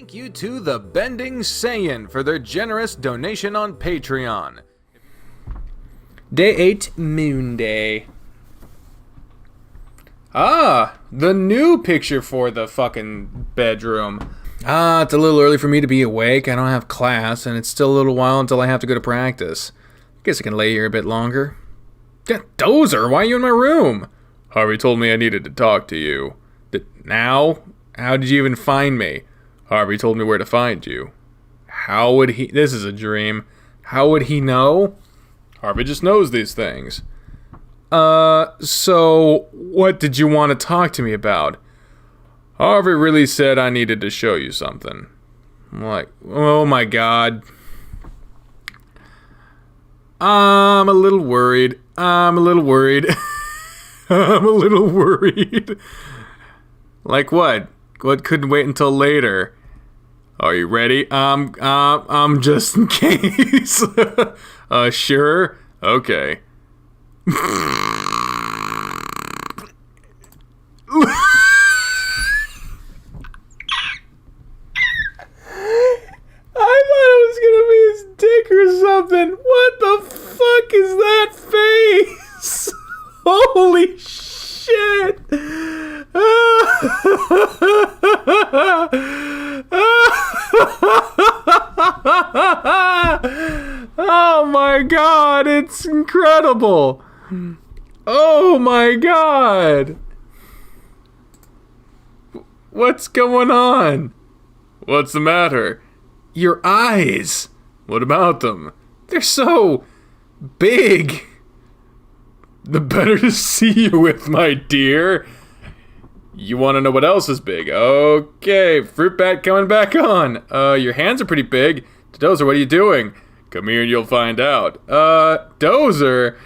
Thank you to the Bending Saiyan for their generous donation on Patreon. Day 8, Moon Day. The new picture for the fucking bedroom. It's a little early for me to be awake. I don't have class, and it's still a little while until I have to go to practice. Guess I can lay here a bit longer. Dozer, why are you in my room? Harvey told me I needed to talk to you. Now? How did you even find me? Harvey told me where to find you. How would he... This is a dream. How would he know? Harvey just knows these things. So what did you want to talk to me about? Harvey really said I needed to show you something. I'm like, oh my god. I'm a little worried. I'm a little worried. Like what? What couldn't wait until later? Are you ready? Just in case. Sure? Okay. I thought it was gonna be his dick or something. What the fuck is that face? Holy shit. Oh my god, it's incredible. Oh my god. What's going on? What's the matter? Your eyes. What about them? They're so big. The better to see you with, my dear. You want to know what else is big? Okay, fruit bat coming back on. Your hands are pretty big. Dozer, what are you doing? Come here and you'll find out. Dozer.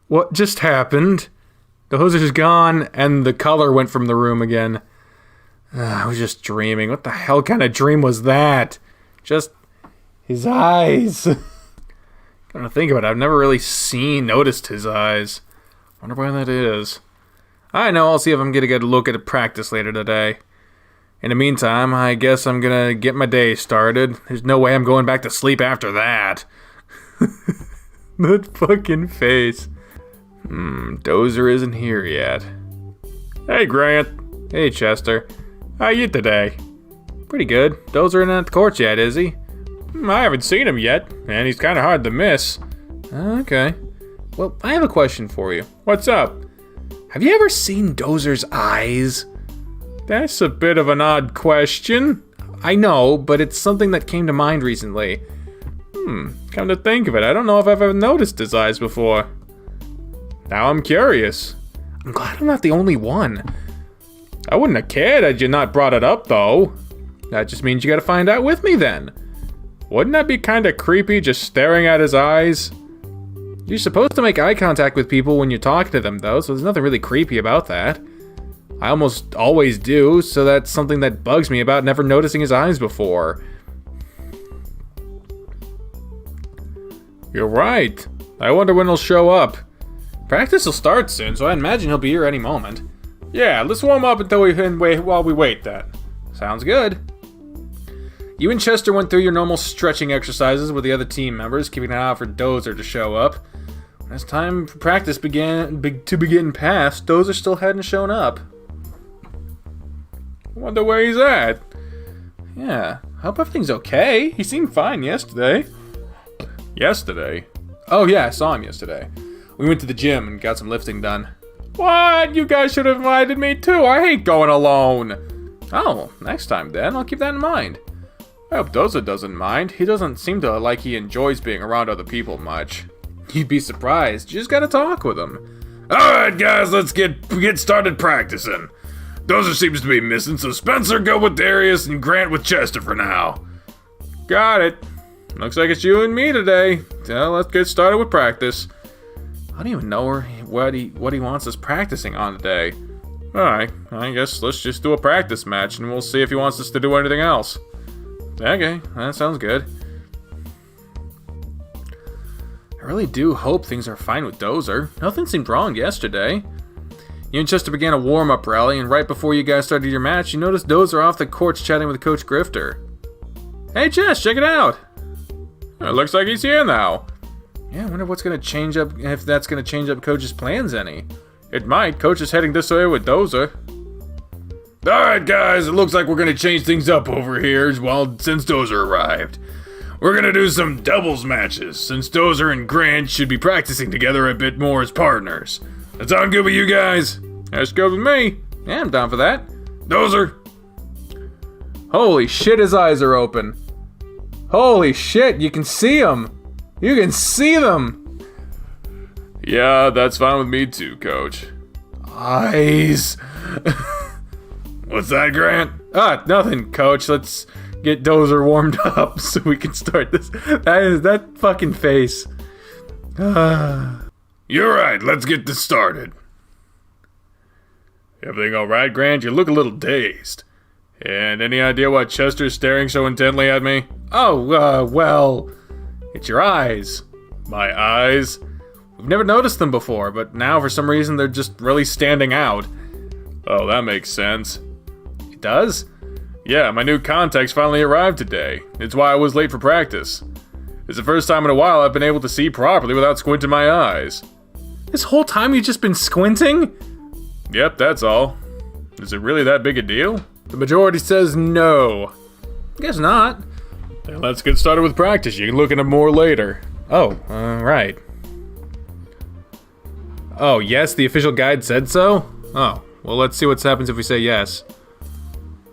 What just happened? Dozer's gone, and the color went from the room again. I was just dreaming. What the hell kind of dream was that? Just his eyes. Come to think of it, I've never really noticed his eyes. Wonder why that is. I know, I'll see if I'm gonna get a look at a practice later today. In the meantime, I guess I'm gonna get my day started. There's no way I'm going back to sleep after that. That fucking face. Dozer isn't here yet. Hey, Grant. Hey, Chester. How you today? Pretty good. Dozer isn't at the courts yet, is he? I haven't seen him yet, and he's kind of hard to miss. Okay. Well, I have a question for you. What's up? Have you ever seen Dozer's eyes? That's a bit of an odd question. I know, but it's something that came to mind recently. Come to think of it, I don't know if I've ever noticed his eyes before. Now I'm curious. I'm glad I'm not the only one. I wouldn't have cared had you not brought it up, though. That just means you gotta find out with me, then. Wouldn't that be kinda creepy, just staring at his eyes? You're supposed to make eye contact with people when you're talking to them, though, so there's nothing really creepy about that. I almost always do, so that's something that bugs me about never noticing his eyes before. You're right. I wonder when he'll show up. Practice will start soon, so I imagine he'll be here any moment. Yeah, let's warm up while we wait then. Sounds good. You and Chester went through your normal stretching exercises with the other team members, keeping an eye out for Dozer to show up. When it's time for practice to begin past, Dozer still hadn't shown up. I wonder where he's at. Yeah, I hope everything's okay. He seemed fine yesterday. Yesterday? Oh yeah, I saw him yesterday. We went to the gym and got some lifting done. What? You guys should have invited me too. I hate going alone. Oh, next time then. I'll keep that in mind. I hope Dozer doesn't mind. He doesn't seem to like he enjoys being around other people much. You'd be surprised. You just gotta talk with him. Alright guys, let's get started practicing. Dozer seems to be missing, so Spencer go with Darius and Grant with Chester for now. Got it. Looks like it's you and me today. So let's get started with practice. I don't even know what he wants us practicing on today. Alright, I guess let's just do a practice match and we'll see if he wants us to do anything else. Okay, that sounds good. I really do hope things are fine with Dozer. Nothing seemed wrong yesterday. You and Chester began a warm-up rally, and right before you guys started your match, you noticed Dozer off the courts chatting with Coach Grifter. Hey Chess, check it out! It looks like he's here now. Yeah, I wonder what's going to change up, if that's going to change up Coach's plans any. It might. Coach is heading this way with Dozer. Alright guys, it looks like we're going to change things up over here, since Dozer arrived. We're going to do some doubles matches, since Dozer and Grant should be practicing together a bit more as partners. That sound good with you guys? That's good with me. Yeah, I'm down for that. Dozer? Holy shit, his eyes are open. Holy shit, you can see them. You can see them. Yeah, that's fine with me too, Coach. Eyes. What's that, Grant? Nothing, Coach. Let's get Dozer warmed up so we can start this. That fucking face. You're right, let's get this started. Everything alright, Grant? You look a little dazed. And any idea why Chester's staring so intently at me? Oh, well, it's your eyes. My eyes? We've never noticed them before, but now for some reason they're just really standing out. Oh, that makes sense. It does? Yeah, my new contacts finally arrived today. It's why I was late for practice. It's the first time in a while I've been able to see properly without squinting my eyes. This whole time you've just been squinting? Yep, that's all. Is it really that big a deal? The majority says no. Guess not. Then let's get started with practice. You can look into more later. Oh, right. Oh, yes, the official guide said so? Oh, well, let's see what happens if we say yes.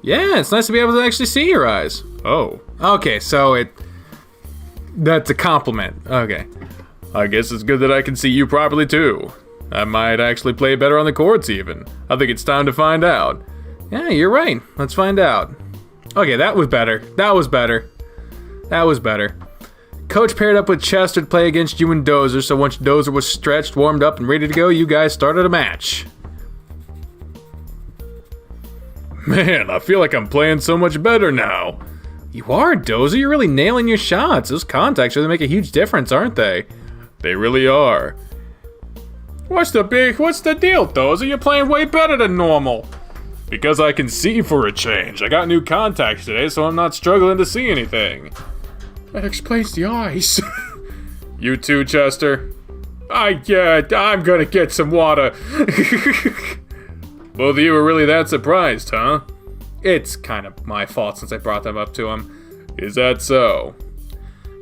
Yeah, it's nice to be able to actually see your eyes. Oh. Okay, so that's a compliment. Okay. I guess it's good that I can see you properly too. I might actually play better on the courts even. I think it's time to find out. Yeah, you're right. Let's find out. Okay, that was better. That was better. That was better. Coach paired up with Chester to play against you and Dozer, so once Dozer was stretched, warmed up, and ready to go, you guys started a match. Man, I feel like I'm playing so much better now. You are, Dozer. You're really nailing your shots. Those contacts really make a huge difference, aren't they? They really are. What's the deal, Dozer? You're playing way better than normal. Because I can see for a change. I got new contacts today, so I'm not struggling to see anything. That explains the eyes. You too, Chester? I'm gonna get some water. Both of you were really that surprised, huh? It's kind of my fault since I brought them up to him. Is that so?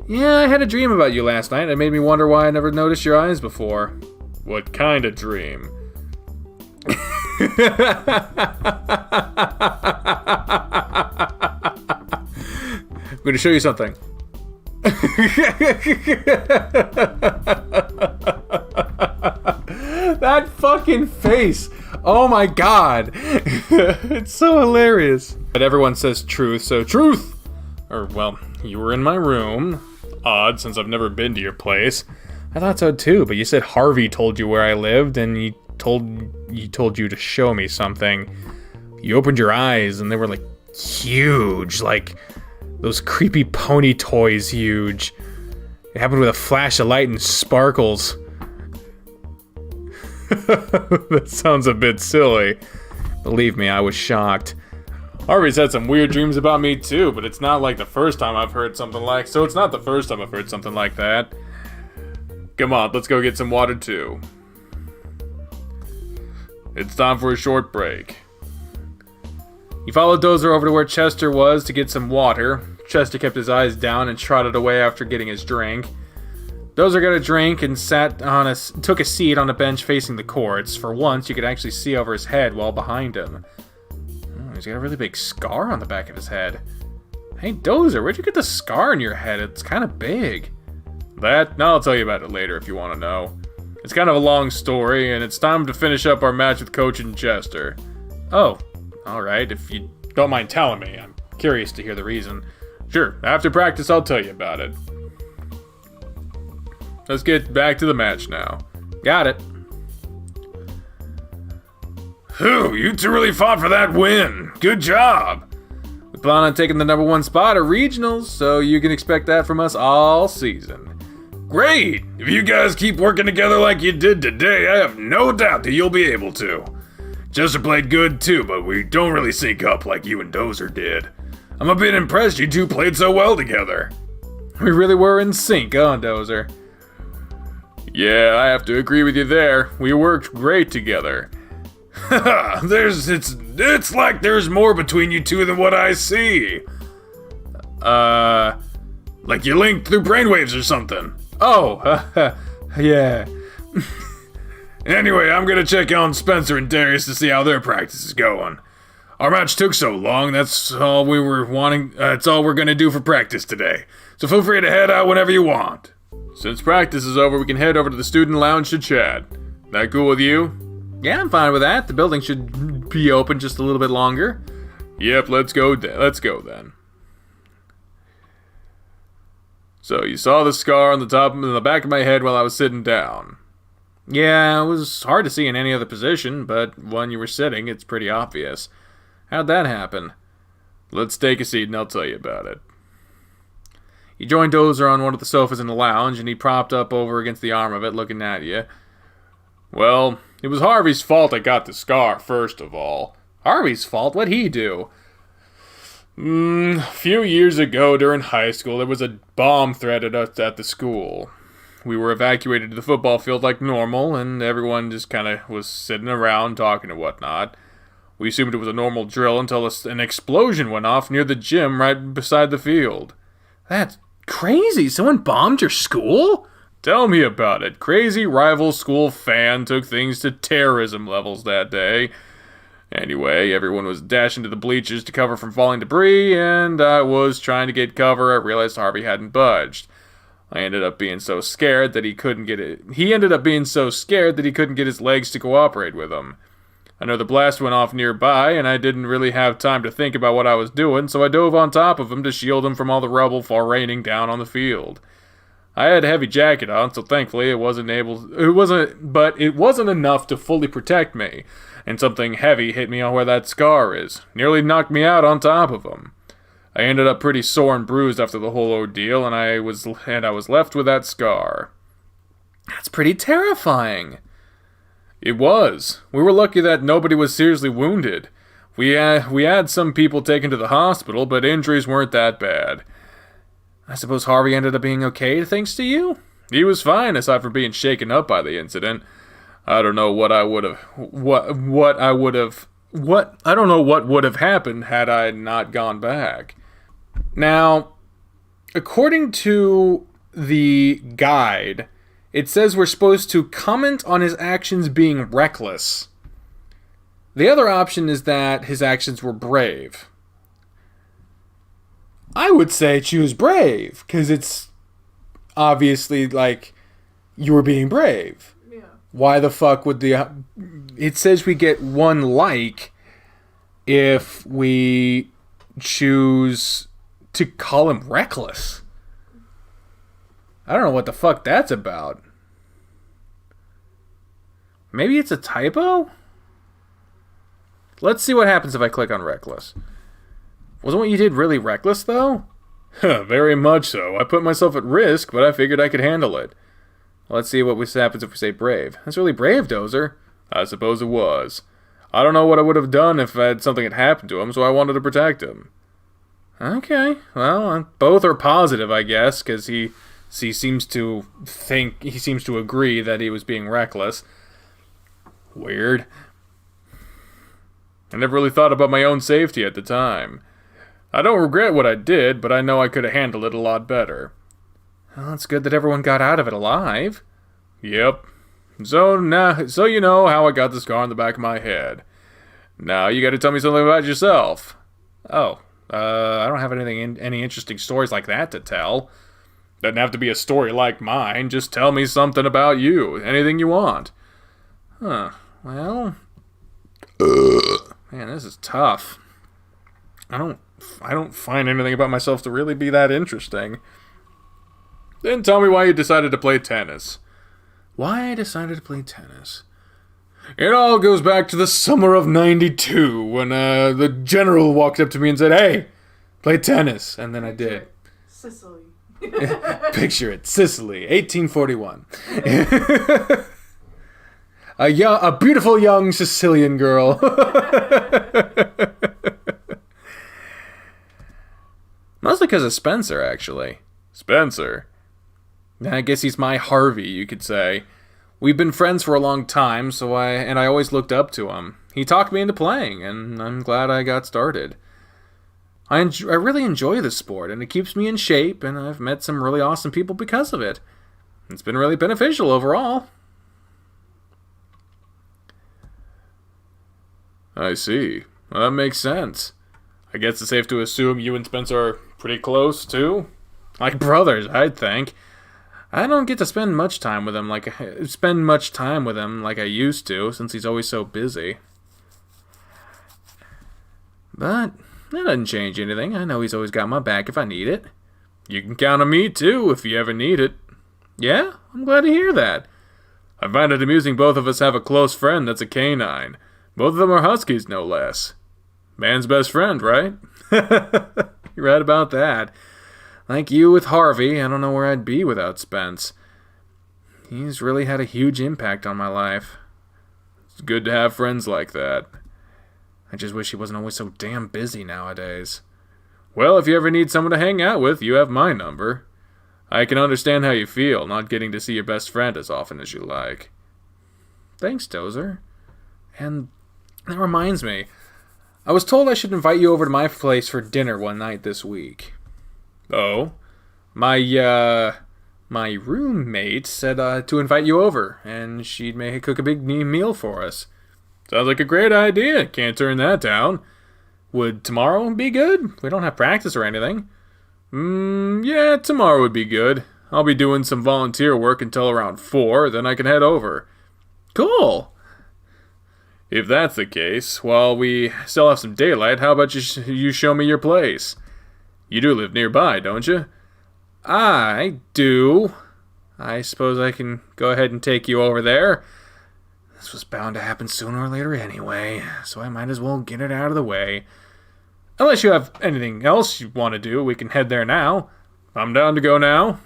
Yeah, I had a dream about you last night. It made me wonder why I never noticed your eyes before. What kind of dream? I'm going to show you something. That fucking face. Oh my god. It's so hilarious. But everyone says truth, so truth! Or, well, you were in my room. Odd, since I've never been to your place. I thought so too, but you said Harvey told you where I lived, and he told you to show me something. You opened your eyes, and they were like huge, like those creepy pony toys huge. It happened with a flash of light and sparkles. That sounds a bit silly. Believe me, I was shocked. Harvey's had some weird dreams about me too, but it's not like the first time I've heard something like that. Come on, let's go get some water too. It's time for a short break. He followed Dozer over to where Chester was to get some water. Chester kept his eyes down and trotted away after getting his drink. Dozer got a drink and took a seat on a bench facing the courts. For once, you could actually see over his head while behind him. Oh, he's got a really big scar on the back of his head. Hey, Dozer, where'd you get the scar on your head? It's kind of big. I'll tell you about it later if you want to know. It's kind of a long story, and it's time to finish up our match with Coach and Chester. Oh, alright, if you don't mind telling me. I'm curious to hear the reason. Sure, after practice I'll tell you about it. Let's get back to the match now. Got it. Phew, you two really fought for that win. Good job. We plan on taking the #1 spot at regionals, so you can expect that from us all season. Great! If you guys keep working together like you did today, I have no doubt that you'll be able to. Jester played good too, but we don't really sync up like you and Dozer did. I'm a bit impressed you two played so well together. We really were in sync, huh, Dozer? Yeah, I have to agree with you there. We worked great together. Haha, it's like there's more between you two than what I see. Like you linked through brainwaves or something. Oh, yeah. Anyway, I'm gonna check on Spencer and Darius to see how their practice is going. Our match took so long, that's all we were wanting. That's all we're gonna do for practice today. So feel free to head out whenever you want. Since practice is over, we can head over to the student lounge to chat. That cool with you? Yeah, I'm fine with that. The building should be open just a little bit longer. Yep, let's go then. So you saw the scar on the back of my head while I was sitting down. Yeah, it was hard to see in any other position, but when you were sitting, it's pretty obvious. How'd that happen? Let's take a seat and I'll tell you about it. You joined Dozer on one of the sofas in the lounge, and he propped up over against the arm of it, looking at you. Well, it was Harvey's fault I got the scar, first of all. Harvey's fault? What'd he do? A few years ago during high school, there was a bomb threat at us at the school. We were evacuated to the football field like normal, and everyone just kind of was sitting around talking and whatnot. We assumed it was a normal drill until an explosion went off near the gym right beside the field. That's crazy. Someone bombed your school? Tell me about it. Crazy rival school fan took things to terrorism levels that day. Anyway, everyone was dashing to the bleachers to cover from falling debris, and I was trying to get cover. I realized Harvey hadn't budged. He ended up being so scared that he couldn't get his legs to cooperate with him. Another blast went off nearby, and I didn't really have time to think about what I was doing, so I dove on top of him to shield him from all the rubble raining down on the field. I had a heavy jacket on, so thankfully it wasn't enough to fully protect me, and something heavy hit me on where that scar is. Nearly knocked me out on top of him. I ended up pretty sore and bruised after the whole ordeal, and I was left with that scar. That's pretty terrifying. It was. We were lucky that nobody was seriously wounded. We had some people taken to the hospital, but injuries weren't that bad. I suppose Harvey ended up being okay thanks to you? He was fine, aside from being shaken up by the incident. I don't know what would have happened had I not gone back. Now, according to the guide, it says we're supposed to comment on his actions being reckless. The other option is that his actions were brave. I would say choose brave, because it's obviously like you were being brave. Yeah. Why the fuck would it says we get 1 like if we choose to call him reckless. I don't know what the fuck that's about. Maybe it's a typo? Let's see what happens if I click on reckless. Wasn't what you did really reckless, though? Very much so. I put myself at risk, but I figured I could handle it. Let's see what happens if we say brave. That's really brave, Dozer. I suppose it was. I don't know what I would have done if something had happened to him, so I wanted to protect him. Okay, well, both are positive, I guess, because he seems to agree that he was being reckless. Weird. I never really thought about my own safety at the time. I don't regret what I did, but I know I could have handled it a lot better. Well, it's good that everyone got out of it alive. Yep. So you know how I got the scar on the back of my head. Now you gotta tell me something about yourself. Oh, I don't have any interesting stories like that to tell. Doesn't have to be a story like mine. Just tell me something about you. Anything you want. Huh. Well... Man, this is tough. I don't find anything about myself to really be that interesting. Then tell me why you decided to play tennis. Why I decided to play tennis? It all goes back to the summer of '92 when the general walked up to me and said, "Hey, play tennis." And then I did. Sicily. Picture it. Sicily, 1841. A beautiful young Sicilian girl. Mostly because of Spencer, actually. Spencer? I guess he's my Harvey, you could say. We've been friends for a long time, so I always looked up to him. He talked me into playing, and I'm glad I got started. I really enjoy this sport, and it keeps me in shape, and I've met some really awesome people because of it. It's been really beneficial overall. I see. Well, that makes sense. I guess it's safe to assume you and Spencer are pretty close, too? Like brothers, I'd think. I don't get to spend much time with him like I used to, since he's always so busy. But that doesn't change anything. I know he's always got my back if I need it. You can count on me, too, if you ever need it. Yeah? I'm glad to hear that. I find it amusing both of us have a close friend that's a canine. Both of them are huskies, no less. Man's best friend, right? You're right about that. Like you with Harvey, I don't know where I'd be without Spence. He's really had a huge impact on my life. It's good to have friends like that. I just wish he wasn't always so damn busy nowadays. Well, if you ever need someone to hang out with, you have my number. I can understand how you feel, not getting to see your best friend as often as you like. Thanks, Dozer. And that reminds me, I was told I should invite you over to my place for dinner one night this week. Oh? My roommate said to invite you over, and she'd cook a big meal for us. Sounds like a great idea. Can't turn that down. Would tomorrow be good? We don't have practice or anything. Yeah, tomorrow would be good. I'll be doing some volunteer work until around 4, then I can head over. Cool. If that's the case, while we still have some daylight, how about you show me your place? You do live nearby, don't you? I do. I suppose I can go ahead and take you over there. This was bound to happen sooner or later anyway, so I might as well get it out of the way. Unless you have anything else you want to do, we can head there now. I'm down to go now.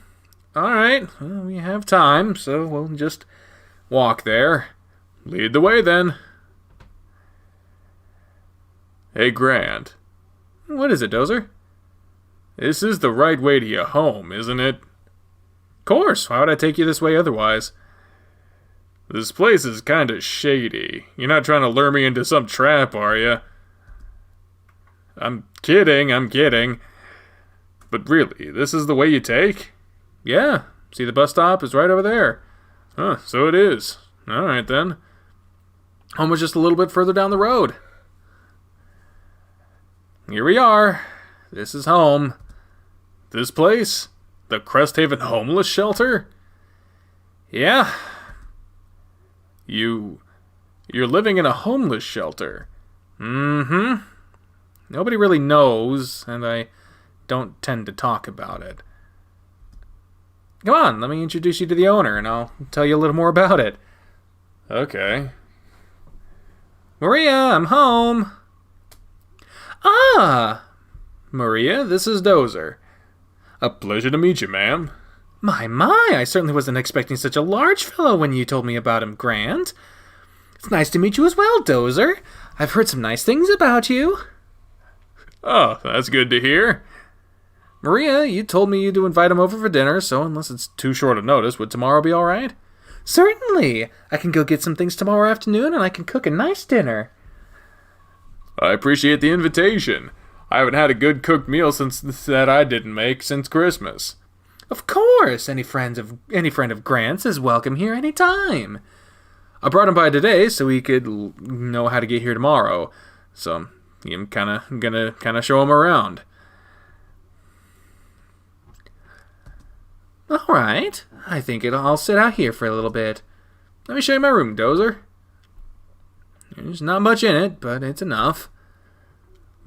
Alright, well, we have time, so we'll just walk there. Lead the way, then. Hey, Grant. What is it, Dozer? This is the right way to your home, isn't it? Of course, why would I take you this way otherwise? This place is kinda shady. You're not trying to lure me into some trap, are you? I'm kidding. But really, this is the way you take? Yeah, see the bus stop is right over there. Huh, so it is. Alright then. Home was just a little bit further down the road. Here we are. This is home. This place? The Cresthaven Homeless Shelter? Yeah. You're living in a homeless shelter. Mm-hmm. Nobody really knows, and I don't tend to talk about it. Come on, let me introduce you to the owner, and I'll tell you a little more about it. Okay. Maria, I'm home. Ah! Maria, this is Dozer. A pleasure to meet you, ma'am. My, I certainly wasn't expecting such a large fellow when you told me about him, Grant. It's nice to meet you as well, Dozer. I've heard some nice things about you. Oh, that's good to hear. Maria, you told me to invite him over for dinner, so unless it's too short a notice, would tomorrow be all right? Certainly. I can go get some things tomorrow afternoon, and I can cook a nice dinner. I appreciate the invitation. I haven't had a good cooked meal that I didn't make since Christmas. Of course, any friend of Grant's is welcome here any time. I brought him by today so he could know how to get here tomorrow. So I'm gonna show him around. All right, I think I'll sit out here for a little bit. Let me show you my room, Dozer. There's not much in it, but it's enough.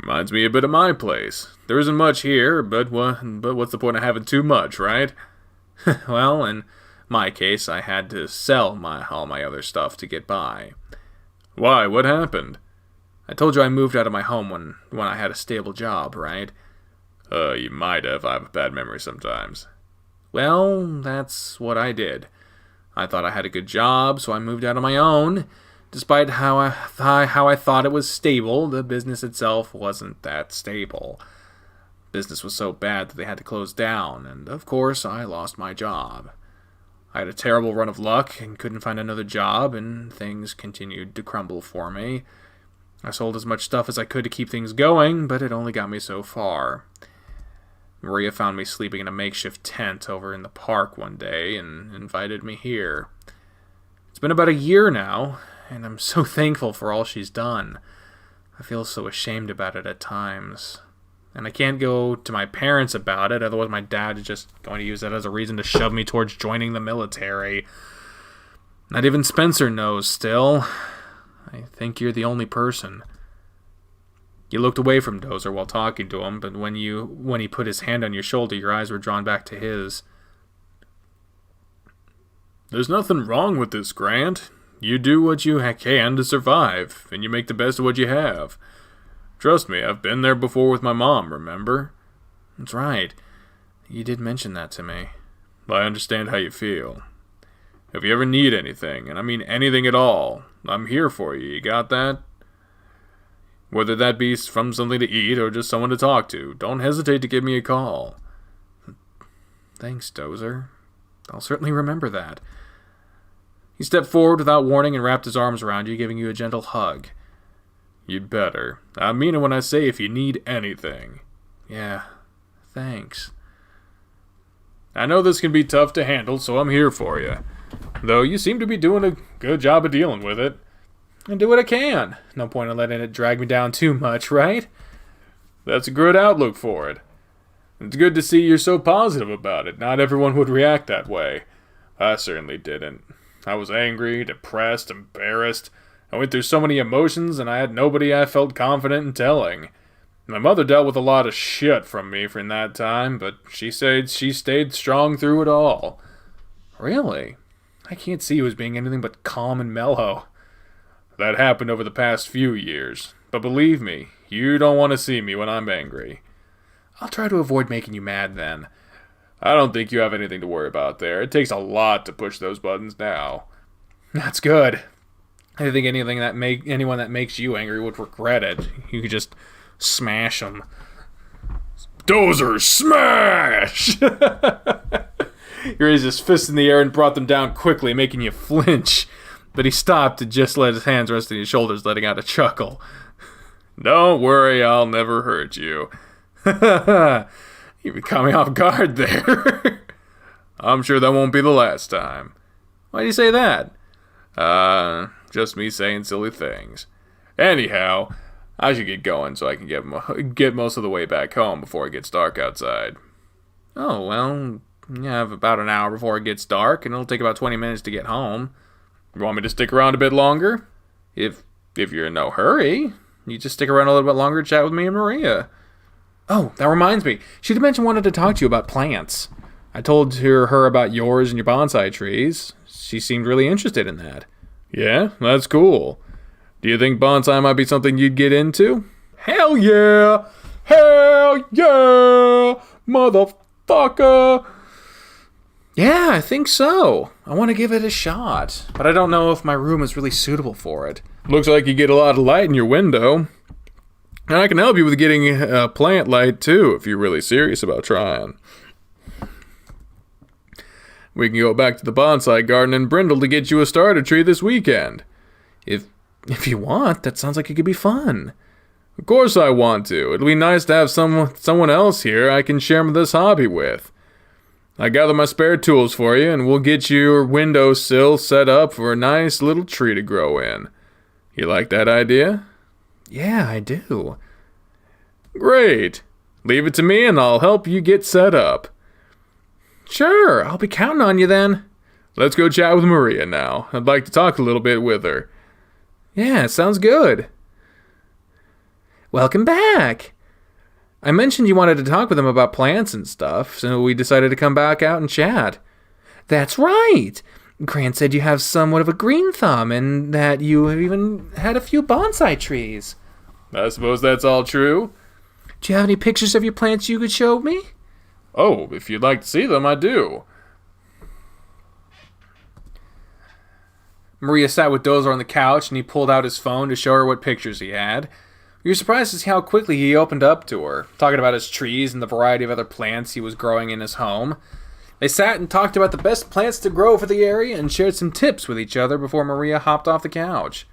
Reminds me a bit of my place. There isn't much here, but what's the point of having too much, right? Well, in my case, I had to sell all my other stuff to get by. Why? What happened? I told you I moved out of my home when I had a stable job, right? You might have. I have a bad memory sometimes. Well, that's what I did. I thought I had a good job, so I moved out on my own. Despite how I thought it was stable, the business itself wasn't that stable. Business was so bad that they had to close down, and of course I lost my job. I had a terrible run of luck and couldn't find another job, and things continued to crumble for me. I sold as much stuff as I could to keep things going, but it only got me so far. Maria found me sleeping in a makeshift tent over in the park one day and invited me here. It's been about a year now, and I'm so thankful for all she's done. I feel so ashamed about it at times. And I can't go to my parents about it, otherwise my dad is just going to use that as a reason to shove me towards joining the military. Not even Spencer knows still. I think you're the only person. You looked away from Dozer while talking to him, but when he put his hand on your shoulder, your eyes were drawn back to his. There's nothing wrong with this, Grant. You do what you can to survive, and you make the best of what you have. Trust me, I've been there before with my mom, remember? That's right. You did mention that to me. I understand how you feel. If you ever need anything, and I mean anything at all, I'm here for you. You got that? Whether that be from something to eat or just someone to talk to, don't hesitate to give me a call. Thanks, Dozer. I'll certainly remember that. He stepped forward without warning and wrapped his arms around you, giving you a gentle hug. You'd better. I mean it when I say if you need anything. Yeah, thanks. I know this can be tough to handle, so I'm here for you. Though you seem to be doing a good job of dealing with it. I do what I can. No point in letting it drag me down too much, right? That's a good outlook for it. It's good to see you're so positive about it. Not everyone would react that way. I certainly didn't. I was angry, depressed, embarrassed. I went through so many emotions, and I had nobody I felt confident in telling. My mother dealt with a lot of shit from me in that time, but she said she stayed strong through it all. Really? I can't see you as being anything but calm and mellow. That happened over the past few years. But believe me, you don't want to see me when I'm angry. I'll try to avoid making you mad then. I don't think you have anything to worry about there. It takes a lot to push those buttons now. That's good. I think anyone that makes you angry would regret it. You could just smash them. Dozer, smash! He raised his fist in the air and brought them down quickly, making you flinch. But he stopped and just let his hands rest on his shoulders, letting out a chuckle. Don't worry, I'll never hurt you. You caught me off guard there. I'm sure that won't be the last time. Why do you say that? Just me saying silly things. Anyhow, I should get going so I can get most of the way back home before it gets dark outside. Oh, well, you have about an hour before it gets dark, and it'll take about 20 minutes to get home. You want me to stick around a bit longer? If you're in no hurry, you just stick around a little bit longer to chat with me and Maria. Oh, that reminds me. She did mention wanted to talk to you about plants. I told her about yours and your bonsai trees. She seemed really interested in that. Yeah, that's cool. Do you think bonsai might be something you'd get into? Hell yeah! Hell yeah! Motherfucker! Yeah, I think so. I want to give it a shot, but I don't know if my room is really suitable for it. Looks like you get a lot of light in your window. And I can help you with getting plant light, too, if you're really serious about trying. We can go back to the bonsai garden in Brindle to get you a starter tree this weekend. If you want, that sounds like it could be fun. Of course I want to. It'll be nice to have someone else here I can share this hobby with. I gather my spare tools for you, and we'll get your windowsill set up for a nice little tree to grow in. You like that idea? Yeah, I do. Great. Leave it to me, and I'll help you get set up. Sure, I'll be counting on you then. Let's go chat with Maria now. I'd like to talk a little bit with her. Yeah, sounds good. Welcome back. I mentioned you wanted to talk with him about plants and stuff, so we decided to come back out and chat. That's right. Grant said you have somewhat of a green thumb and that you have even had a few bonsai trees. I suppose that's all true. Do you have any pictures of your plants you could show me? Oh, if you'd like to see them, I do. Maria sat with Dozer on the couch and he pulled out his phone to show her what pictures he had. You were surprised to see how quickly he opened up to her, talking about his trees and the variety of other plants he was growing in his home. They sat and talked about the best plants to grow for the area and shared some tips with each other before Maria hopped off the couch.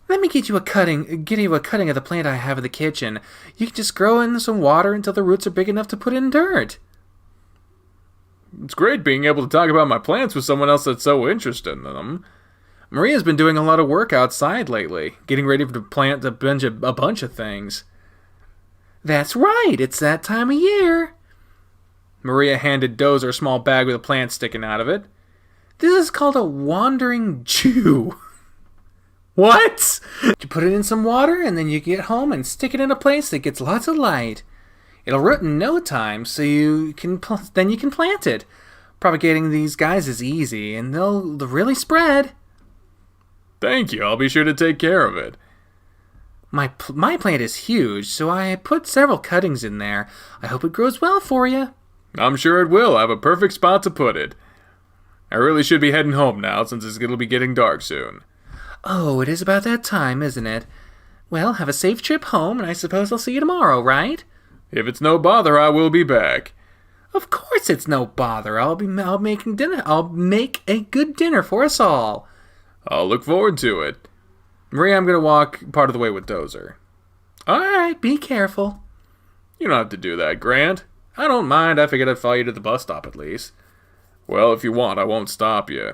Let me get you a cutting of the plant I have in the kitchen. You can just grow in some water until the roots are big enough to put in dirt. It's great being able to talk about my plants with someone else that's so interested in them. Maria's been doing a lot of work outside lately, getting ready to plant a bunch of things. That's right, it's that time of year. Maria handed Dozer a small bag with a plant sticking out of it. This is called a wandering Jew. What? You put it in some water and then you get home and stick it in a place that gets lots of light. It'll root in no time, so you can plant it. Propagating these guys is easy, and they'll really spread. Thank you. I'll be sure to take care of it. My plant is huge, so I put several cuttings in there. I hope it grows well for you. I'm sure it will. I have a perfect spot to put it. I really should be heading home now, since it's going to be getting dark soon. Oh, it is about that time, isn't it? Well, have a safe trip home, and I suppose I'll see you tomorrow, right? If it's no bother, I will be back. Of course it's no bother. I'll making dinner. I'll make a good dinner for us all. I'll look forward to it. Maria, I'm going to walk part of the way with Dozer. All right, be careful. You don't have to do that, Grant. I don't mind. I figured I'd follow you to the bus stop at least. Well, if you want, I won't stop you.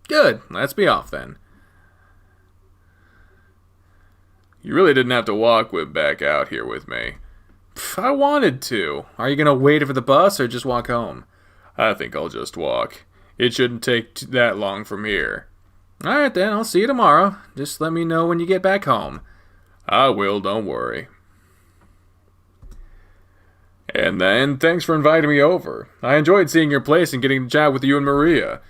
Good. Let's be off then. You really didn't have to walk back out here with me. I wanted to. Are you going to wait for the bus or just walk home? I think I'll just walk. It shouldn't take that long from here. All right then, I'll see you tomorrow. Just let me know when you get back home. I will, don't worry. And then, thanks for inviting me over. I enjoyed seeing your place and getting to chat with you and Maria.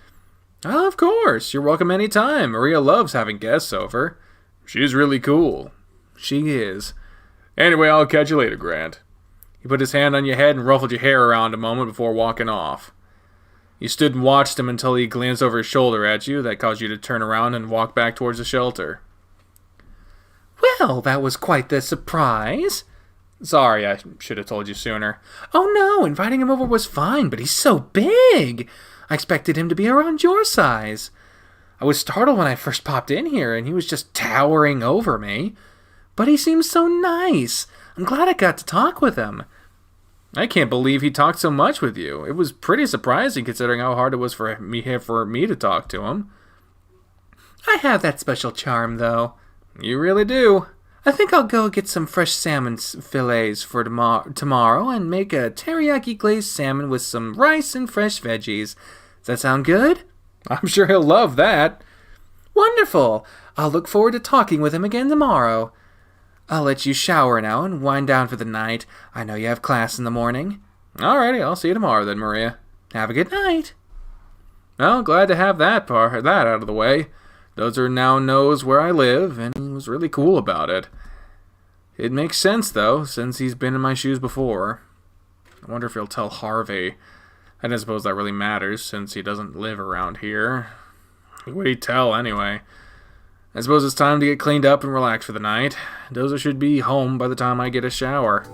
Oh, of course. You're welcome anytime. Maria loves having guests over. She's really cool. She is. Anyway, I'll catch you later, Grant. He put his hand on your head and ruffled your hair around a moment before walking off. You stood and watched him until he glanced over his shoulder at you. That caused you to turn around and walk back towards the shelter. Well, that was quite the surprise. Sorry, I should have told you sooner. Oh no, inviting him over was fine, but he's so big. I expected him to be around your size. I was startled when I first popped in here, and he was just towering over me. But he seems so nice. I'm glad I got to talk with him. I can't believe he talked so much with you. It was pretty surprising considering how hard it was for me to talk to him. I have that special charm, though. You really do. I think I'll go get some fresh salmon fillets for tomorrow and make a teriyaki glazed salmon with some rice and fresh veggies. Does that sound good? I'm sure he'll love that. Wonderful. I'll look forward to talking with him again tomorrow. I'll let you shower now and wind down for the night. I know you have class in the morning. Alrighty, I'll see you tomorrow then, Maria. Have a good night. Well, glad to have that out of the way. Dozer now knows where I live, and he was really cool about it. It makes sense, though, since he's been in my shoes before. I wonder if he'll tell Harvey. I don't suppose that really matters, since he doesn't live around here. Who would he tell, anyway? I suppose it's time to get cleaned up and relax for the night. Dozer should be home by the time I get a shower.